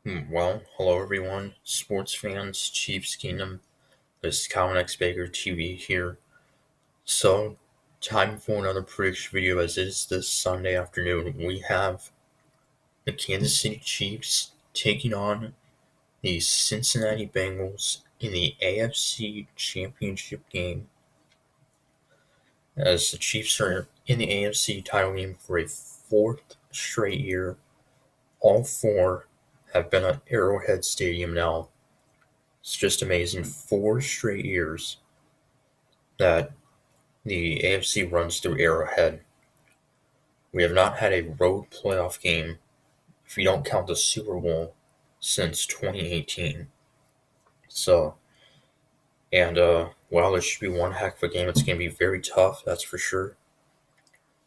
Well, hello everyone, sports fans, Chiefs Kingdom. This is Colin X Baker TV here. So, time for another prediction video as it is this Sunday afternoon. We have the Kansas City Chiefs taking on the Cincinnati Bengals in the AFC Championship game. As the Chiefs are in the AFC title game for a fourth straight year, all four have been at Arrowhead Stadium now. It's just amazing. 4 straight years that the AFC runs through Arrowhead. We have not had a road playoff game, if you don't count the Super Bowl, since 2018. So, while this should be one heck of a game, it's going to be very tough, that's for sure.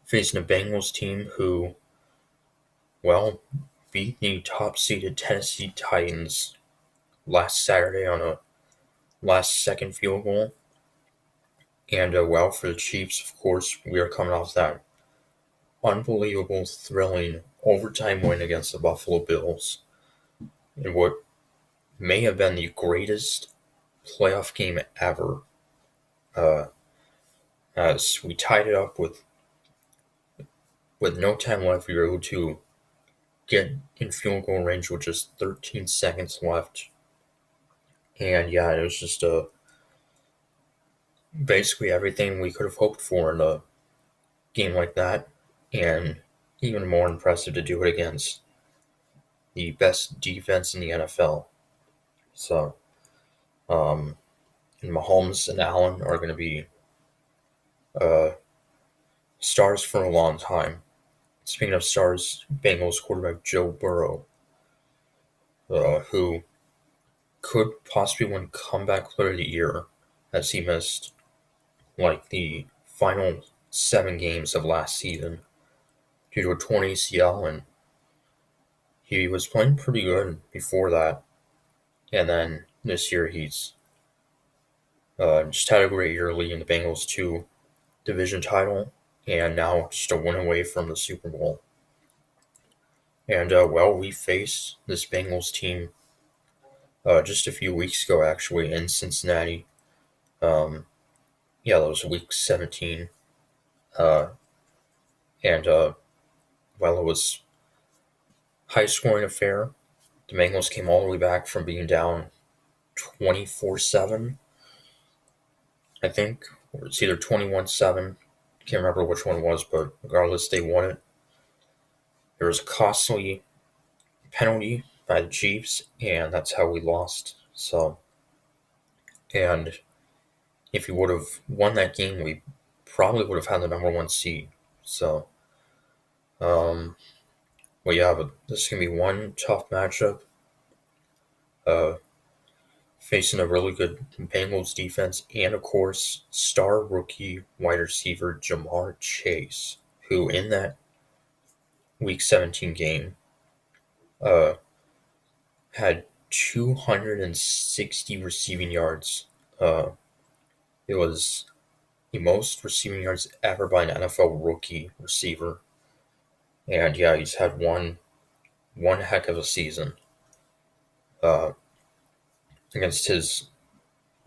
Facing a Bengals team who, well, beat the top-seeded Tennessee Titans last Saturday on a last-second field goal. And, for the Chiefs, of course, we are coming off that unbelievable, thrilling overtime win against the Buffalo Bills in what may have been the greatest playoff game ever. Uh, as we tied it up with no time left, we were able to get in field goal range with just 13 seconds left. And yeah, it was just basically everything we could have hoped for in a game like that, and even more impressive to do it against the best defense in the NFL. So, and Mahomes and Allen are going to be uh, stars for a long time. Speaking of stars, Bengals quarterback Joe Burrow, who could possibly win Comeback Player of the Year, as he missed like the final 7 games of last season due to a torn ACL, and he was playing pretty good before that. And then this year he's just had a great year leading the Bengals to division title, and now just a win away from the Super Bowl. And we faced this Bengals team just a few weeks ago, actually, in Cincinnati. That was week 17. Uh, and it was high scoring affair. The Bengals came all the way back from being down 24-7, I think, or it's either 21-7. Can't remember which one it was, but regardless, they won it. There was a costly penalty by the Chiefs, and that's how we lost. So, and if we would have won that game, we probably would have had the number 1 seed. So, but this is going to be one tough matchup. Facing a really good Bengals defense, and of course, star rookie wide receiver Jamar Chase, who in that Week 17 game had 260 receiving yards. It was the most receiving yards ever by an NFL rookie receiver. And yeah, he's had one heck of a season against his,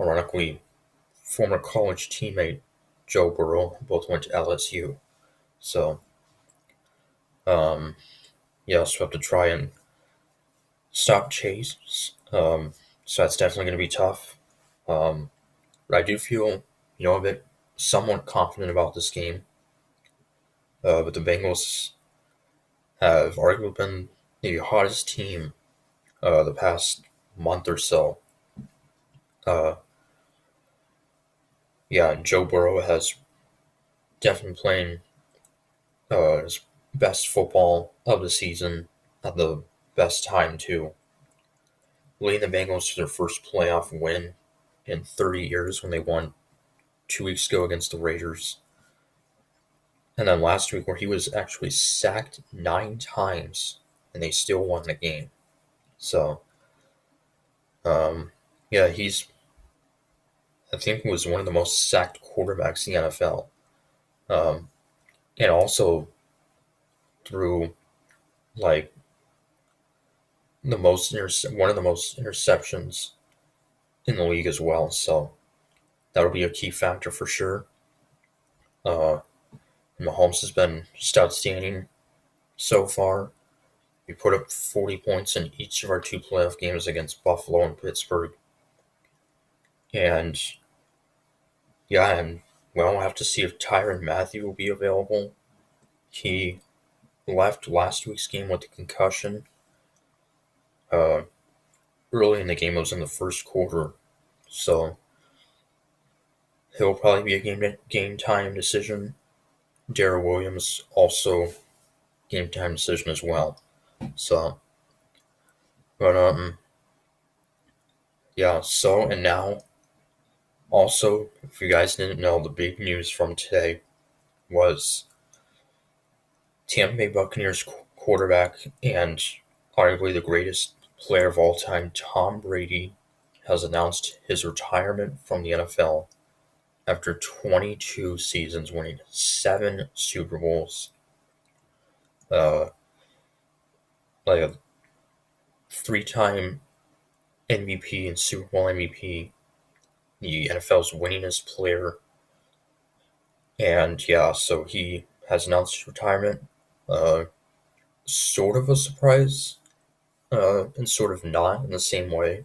ironically, former college teammate Joe Burrow. Both went to LSU. So, so we have to try and stop Chase. So that's definitely going to be tough. But I do feel, a bit somewhat confident about this game. But the Bengals have arguably been the hottest team the past month or so. Joe Burrow has definitely playing his best football of the season at the best time, too. Leading the Bengals to their first playoff win in 30 years when they won 2 weeks ago against the Raiders. And then last week where he was actually sacked 9 times and they still won the game. So, he's, I think, was one of the most sacked quarterbacks in the NFL. And also threw like one of the most interceptions in the league as well. So that'll be a key factor for sure. Uh, Mahomes has been just outstanding so far. We put up 40 points in each of our two playoff games against Buffalo and Pittsburgh. And yeah, and we'll have to see if Tyrann Mathieu will be available. He left last week's game with a concussion. Uh, Early in the game, it was in the first quarter. So he'll probably be a game time decision. Darrell Williams also game time decision as well. So, but yeah. So and now, also, if you guys didn't know, the big news from today was Tampa Bay Buccaneers quarterback and arguably the greatest player of all time, Tom Brady, has announced his retirement from the NFL after 22 seasons, winning 7 Super Bowls, uh, like a 3-time MVP and Super Bowl MVP, the NFL's winningest player, and yeah, so he has announced his retirement. Uh, Sort of a surprise, and sort of not in the same way.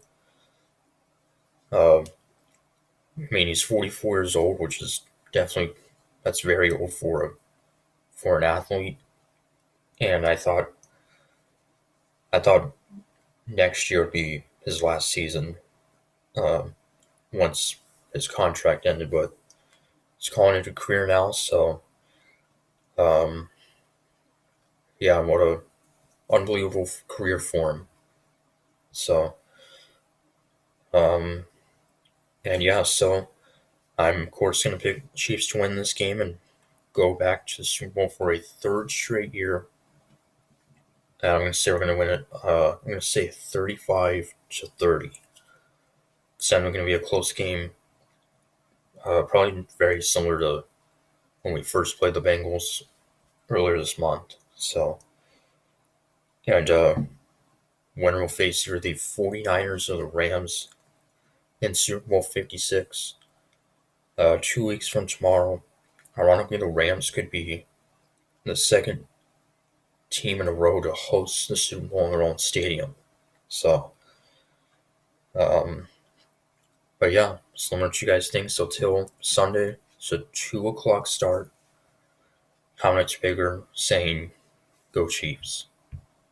Uh, I mean, he's 44 years old, which is definitely that's very old for an athlete. And I thought next year would be his last season, um, once his contract ended, but he's calling it a career now. So, um, yeah, what a unbelievable career for him. So, um, and yeah, so I'm of course going to pick Chiefs to win this game and go back to the Super Bowl for a third straight year. And I'm going to say we're going to win it. I'm going to say 35-30. It's definitely going to be a close game. Probably very similar to when we first played the Bengals earlier this month. So, and winner will face either the 49ers or the Rams in Super Bowl 56. 2 weeks from tomorrow. Ironically, the Rams could be the second team in a row to host the Super Bowl in their own stadium. So, um, but yeah, just let me know what you guys think. So till Sunday, it's a 2 o'clock start. How much bigger saying go Chiefs.